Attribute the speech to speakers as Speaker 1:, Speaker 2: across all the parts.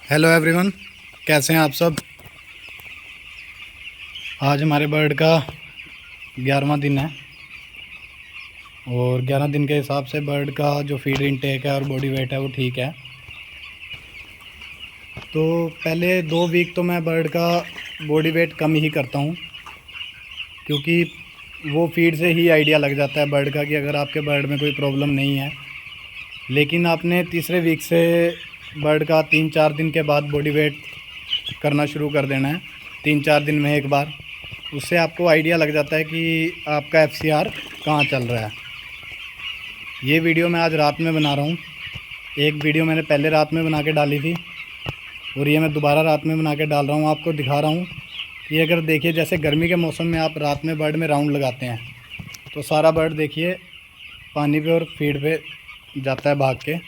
Speaker 1: Hello everyone, कैसे हैं आप सब। आज हमारे बर्ड का 11वां दिन है और 11 दिन के हिसाब से बर्ड का जो फीड इनटेक है और बॉडी वेट है वो ठीक है। तो पहले 2 वीक तो मैं बर्ड का बॉडी वेट कम ही करता हूँ, क्योंकि वो फीड से ही आइडिया लग जाता है बर्ड का कि अगर आपके बर्ड में कोई प्रॉब्लम नहीं है। लेकिन आपने तीसरे वीक से बर्ड का 3-4 दिन के बाद बॉडी वेट करना शुरू कर देना है, 3-4 दिन में एक बार। उससे आपको आइडिया लग जाता है कि आपका एफसीआर कहाँ चल रहा है। ये वीडियो मैं आज रात में बना रहा हूँ। एक वीडियो मैंने पहले रात में बना के डाली थी और ये मैं दोबारा रात में बना के डाल रहा हूँ। आपको दिखा रहा हूँ कि अगर देखिए, जैसे गर्मी के मौसम में आप रात में बर्ड में राउंड लगाते हैं तो सारा बर्ड देखिए पानी पे और फीड पे जाता है भाग के।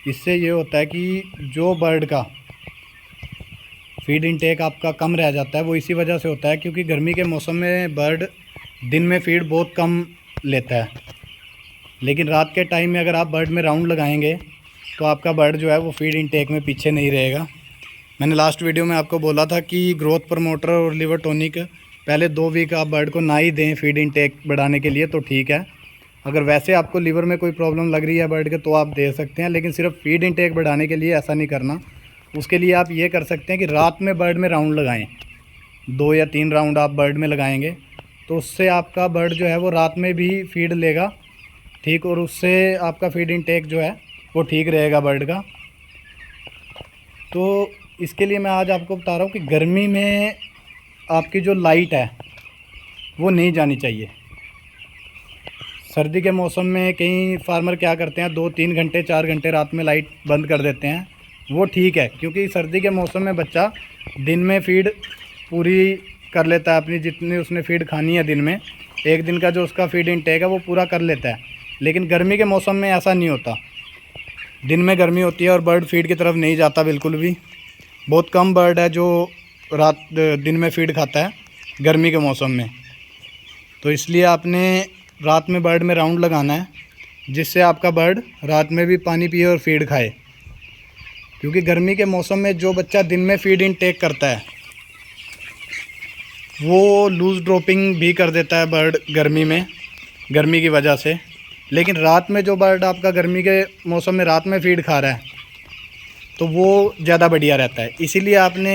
Speaker 1: इससे ये होता है कि जो बर्ड का फीड इनटेक आपका कम रह जाता है वो इसी वजह से होता है क्योंकि गर्मी के मौसम में बर्ड दिन में फीड बहुत कम लेता है। लेकिन रात के टाइम में अगर आप बर्ड में राउंड लगाएंगे तो आपका बर्ड जो है वो फीड इनटेक में पीछे नहीं रहेगा। मैंने लास्ट वीडियो में आपको बोला था कि ग्रोथ प्रमोटर और लिवर टॉनिक पहले 2 वीक आप बर्ड को ना ही दें फीड इनटेक बढ़ाने के लिए, तो ठीक है। अगर वैसे आपको लीवर में कोई प्रॉब्लम लग रही है बर्ड के तो आप दे सकते हैं, लेकिन सिर्फ फीड इनटेक बढ़ाने के लिए ऐसा नहीं करना। उसके लिए आप ये कर सकते हैं कि रात में बर्ड में राउंड लगाएं। 2 या 3 राउंड आप बर्ड में लगाएंगे तो उससे आपका बर्ड जो है वो रात में भी फीड लेगा, ठीक, और उससे आपका फीड इनटेक जो है वो ठीक रहेगा बर्ड का। तो इसके लिए मैं आज आपको बता रहा हूँ कि गर्मी में आपकी जो लाइट है वो नहीं जानी चाहिए। सर्दी के मौसम में कई फार्मर क्या करते हैं, 2-3 घंटे 4 घंटे रात में लाइट बंद कर देते हैं। वो ठीक है, क्योंकि सर्दी के मौसम में बच्चा दिन में फीड पूरी कर लेता है, अपनी जितनी उसने फीड खानी है दिन में, एक दिन का जो उसका फीड इनटेक है वो पूरा कर लेता है। लेकिन गर्मी के मौसम में ऐसा नहीं होता। दिन में गर्मी होती है और बर्ड फीड की तरफ नहीं जाता बिल्कुल भी। बहुत कम बर्ड है जो दिन में फीड खाता है गर्मी के मौसम में। तो इसलिए आपने रात में बर्ड में राउंड लगाना है, जिससे आपका बर्ड रात में भी पानी पिए और फीड खाए। क्योंकि गर्मी के मौसम में जो बच्चा दिन में फीड इनटेक करता है वो लूज़ ड्रॉपिंग भी कर देता है बर्ड गर्मी की वजह से। लेकिन रात में जो बर्ड आपका गर्मी के मौसम में रात में फीड खा रहा है तो वो ज़्यादा बढ़िया रहता है। इसीलिए आपने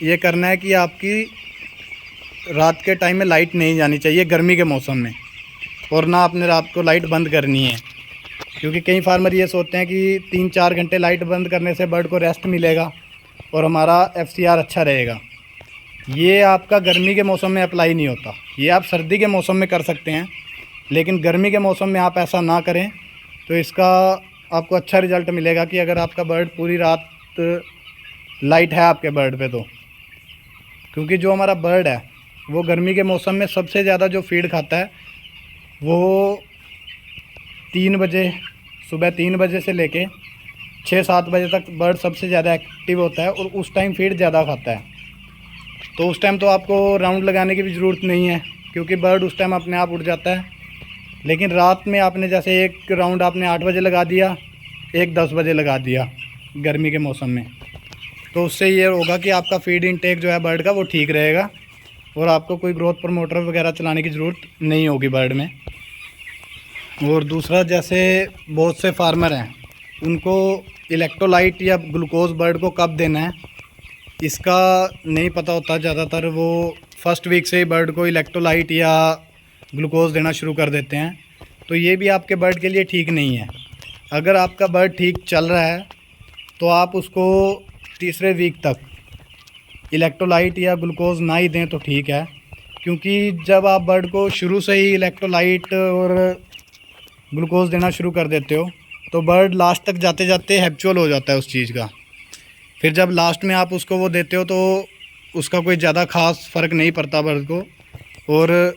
Speaker 1: ये करना है कि आपकी रात के टाइम में लाइट नहीं जानी चाहिए गर्मी के मौसम में, और ना आपने रात को लाइट बंद करनी है। क्योंकि कई फार्मर ये सोचते हैं कि 3-4 घंटे लाइट बंद करने से बर्ड को रेस्ट मिलेगा और हमारा एफसीआर अच्छा रहेगा। ये आपका गर्मी के मौसम में अप्लाई नहीं होता। ये आप सर्दी के मौसम में कर सकते हैं, लेकिन गर्मी के मौसम में आप ऐसा ना करें तो इसका आपको अच्छा रिज़ल्ट मिलेगा कि अगर आपका बर्ड पूरी रात लाइट है आपके बर्ड पे तो। क्योंकि जो हमारा बर्ड है वो गर्मी के मौसम में सबसे ज़्यादा जो फीड खाता है वो 3 बजे, सुबह 3 बजे से लेके 6-7 बजे तक बर्ड सबसे ज़्यादा एक्टिव होता है और उस टाइम फीड ज़्यादा खाता है। तो उस टाइम तो आपको राउंड लगाने की भी ज़रूरत नहीं है, क्योंकि बर्ड उस टाइम अपने आप उड़ जाता है। लेकिन रात में आपने जैसे एक राउंड आपने 8 बजे लगा दिया, एक 10 बजे लगा दिया गर्मी के मौसम में, तो उससे ये होगा कि आपका फीड इनटेक जो है बर्ड का वो ठीक रहेगा और आपको कोई ग्रोथ प्रमोटर वगैरह चलाने की ज़रूरत नहीं होगी बर्ड में। और दूसरा, जैसे बहुत से फार्मर हैं उनको इलेक्ट्रोलाइट या ग्लूकोज बर्ड को कब देना है इसका नहीं पता होता। ज़्यादातर वो फर्स्ट वीक से ही बर्ड को इलेक्ट्रोलाइट या ग्लूकोज देना शुरू कर देते हैं। तो ये भी आपके बर्ड के लिए ठीक नहीं है। अगर आपका बर्ड ठीक चल रहा है तो आप उसको तीसरे वीक तक इलेक्ट्रोलाइट या ग्लूकोज ना ही दें तो ठीक है। क्योंकि जब आप बर्ड को शुरू से ही इलेक्ट्रोलाइट और ग्लूकोज देना शुरू कर देते हो तो बर्ड लास्ट तक जाते जाते हैबिचुअल हो जाता है उस चीज़ का। फिर जब लास्ट में आप उसको वो देते हो तो उसका कोई ज़्यादा ख़ास फ़र्क नहीं पड़ता बर्ड को। और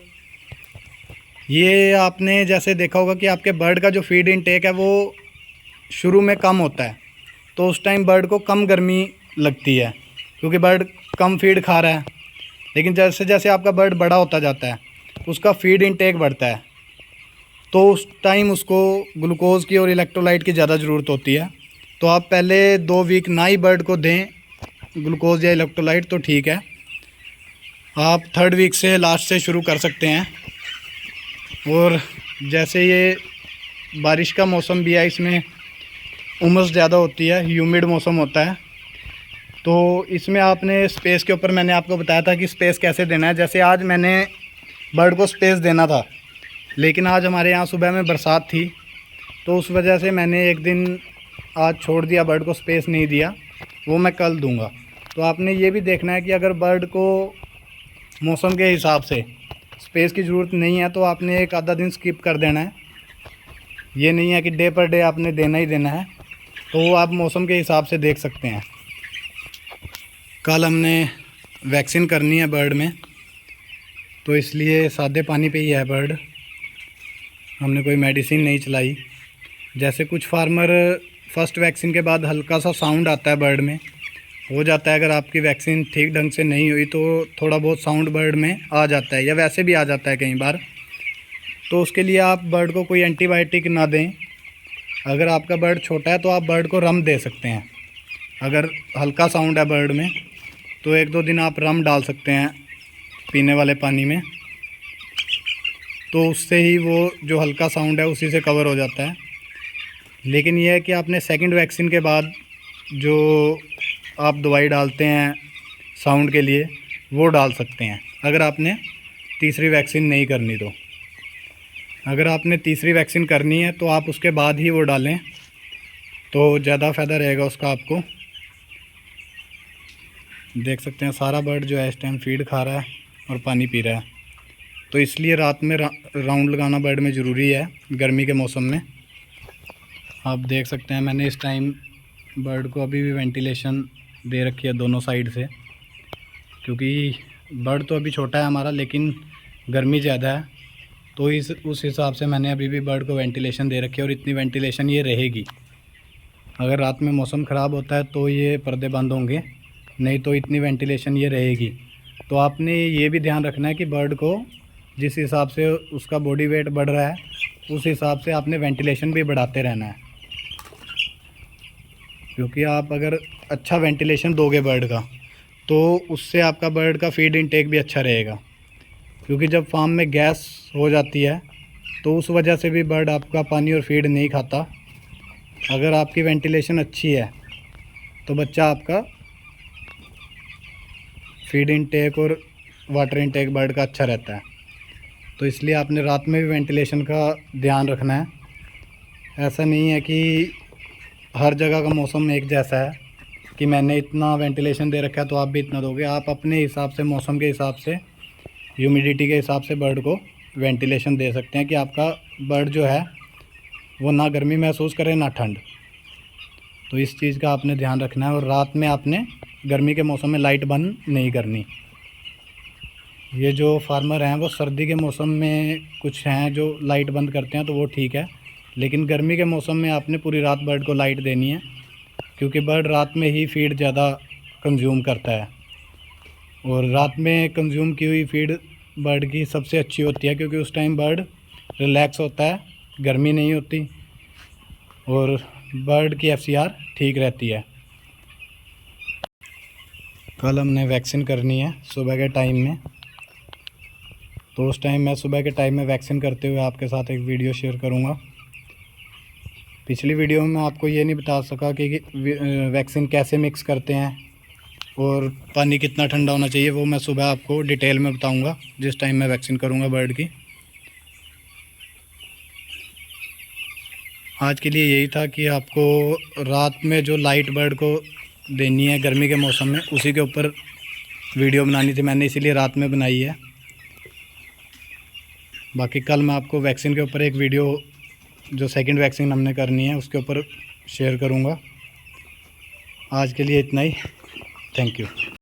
Speaker 1: ये आपने जैसे देखा होगा कि आपके बर्ड का जो फीड इनटेक है वो शुरू में कम होता है, तो उस टाइम बर्ड को कम गर्मी लगती है क्योंकि बर्ड कम फीड खा रहा है। लेकिन जैसे जैसे आपका बर्ड बड़ा होता जाता है उसका फीड इनटेक बढ़ता है। तो उस टाइम उसको ग्लूकोज़ की और इलेक्ट्रोलाइट की ज़्यादा ज़रूरत होती है। तो आप पहले 2 वीक ना ही बर्ड को दें ग्लूकोज़ या इलेक्ट्रोलाइट, तो ठीक है। आप 3rd वीक से लास्ट से शुरू कर सकते हैं। और जैसे ये बारिश का मौसम भी है, इसमें उमस ज़्यादा होती है, ह्यूमिड मौसम होता है, तो इसमें आपने स्पेस के ऊपर मैंने आपको बताया था कि स्पेस कैसे देना है। जैसे आज मैंने बर्ड को स्पेस देना था, लेकिन आज हमारे यहाँ सुबह में बरसात थी, तो उस वजह से मैंने एक दिन आज छोड़ दिया, बर्ड को स्पेस नहीं दिया, वो मैं कल दूंगा। तो आपने ये भी देखना है कि अगर बर्ड को मौसम के हिसाब से स्पेस की ज़रूरत नहीं है तो आपने एक आधा दिन स्किप कर देना है। ये नहीं है कि डे पर डे आपने देना ही देना है, तो वो आप मौसम के हिसाब से देख सकते हैं। कल हमने वैक्सीन करनी है बर्ड में, तो इसलिए सादे पानी पे ही है बर्ड, हमने कोई मेडिसिन नहीं चलाई। जैसे कुछ फार्मर फर्स्ट वैक्सीन के बाद हल्का सा साउंड आता है बर्ड में, हो जाता है। अगर आपकी वैक्सीन ठीक ढंग से नहीं हुई तो थोड़ा बहुत साउंड बर्ड में आ जाता है, या वैसे भी आ जाता है कई बार। तो उसके लिए आप बर्ड को कोई एंटीबायोटिक ना दें। अगर आपका बर्ड छोटा है तो आप बर्ड को रम दे सकते हैं। अगर हल्का साउंड है बर्ड में तो 1-2 दिन आप रम डाल सकते हैं पीने वाले पानी में, तो उससे ही वो जो हल्का साउंड है उसी से कवर हो जाता है। लेकिन यह है कि आपने सेकंड वैक्सीन के बाद जो आप दवाई डालते हैं साउंड के लिए वो डाल सकते हैं, अगर आपने तीसरी वैक्सीन नहीं करनी तो। अगर आपने तीसरी वैक्सीन करनी है तो आप उसके बाद ही वो डालें, तो ज़्यादा फ़ायदा रहेगा उसका आपको। देख सकते हैं सारा बर्ड जो है इस टाइम फीड खा रहा है और पानी पी रहा है, तो इसलिए रात में राउंड लगाना बर्ड में ज़रूरी है गर्मी के मौसम में। आप देख सकते हैं मैंने इस टाइम बर्ड को अभी भी वेंटिलेशन दे रखी है दोनों साइड से, क्योंकि बर्ड तो अभी छोटा है हमारा, लेकिन गर्मी ज़्यादा है, तो उस हिसाब से मैंने अभी भी बर्ड को वेंटिलेशन दे रखी है। और इतनी वेंटिलेशन ये रहेगी। अगर रात में मौसम ख़राब होता है तो ये पर्दे बंद होंगे, नहीं तो इतनी वेंटिलेशन ये रहेगी। तो आपने ये भी ध्यान रखना है कि बर्ड को जिस हिसाब से उसका बॉडी वेट बढ़ रहा है उस हिसाब से आपने वेंटिलेशन भी बढ़ाते रहना है, क्योंकि आप अगर अच्छा वेंटिलेशन दोगे बर्ड का तो उससे आपका बर्ड का फीड इनटेक भी अच्छा रहेगा। क्योंकि जब फार्म में गैस हो जाती है तो उस वजह से भी बर्ड आपका पानी और फीड नहीं खाता। अगर आपकी वेंटिलेशन अच्छी है तो बच्चा आपका फीड इनटेक और वाटर इनटेक बर्ड का अच्छा रहता है। तो इसलिए आपने रात में भी वेंटिलेशन का ध्यान रखना है। ऐसा नहीं है कि हर जगह का मौसम एक जैसा है कि मैंने इतना वेंटिलेशन दे रखा है तो आप भी इतना दोगे। आप अपने हिसाब से, मौसम के हिसाब से, ह्यूमिडिटी के हिसाब से बर्ड को वेंटिलेशन दे सकते हैं कि आपका बर्ड जो है वो ना गर्मी महसूस करे ना ठंड। तो इस चीज़ का आपने ध्यान रखना है। और रात में आपने गर्मी के मौसम में लाइट बंद नहीं करनी। ये जो फार्मर हैं वो सर्दी के मौसम में कुछ हैं जो लाइट बंद करते हैं, तो वो ठीक है, लेकिन गर्मी के मौसम में आपने पूरी रात बर्ड को लाइट देनी है, क्योंकि बर्ड रात में ही फीड ज़्यादा कंज्यूम करता है। और रात में कंज्यूम की हुई फीड बर्ड की सबसे अच्छी होती है, क्योंकि उस टाइम बर्ड रिलैक्स होता है, गर्मी नहीं होती और बर्ड की FCR ठीक रहती है। कल हमने वैक्सीन करनी है सुबह के टाइम में, तो उस टाइम मैं सुबह के टाइम में वैक्सीन करते हुए आपके साथ एक वीडियो शेयर करूंगा। पिछली वीडियो में मैं आपको ये नहीं बता सका कि वैक्सीन कैसे मिक्स करते हैं और पानी कितना ठंडा होना चाहिए, वो मैं सुबह आपको डिटेल में बताऊंगा जिस टाइम मैं वैक्सीन करूंगा बर्ड की। आज के लिए यही था कि आपको रात में जो लाइट बर्ड को देनी है गर्मी के मौसम में, उसी के ऊपर वीडियो बनानी थी मैंने, इसीलिए रात में बनाई है। बाकी कल मैं आपको वैक्सीन के ऊपर एक वीडियो जो सेकंड वैक्सीन हमने करनी है उसके ऊपर शेयर करूंगा। आज के लिए इतना ही। Thank you.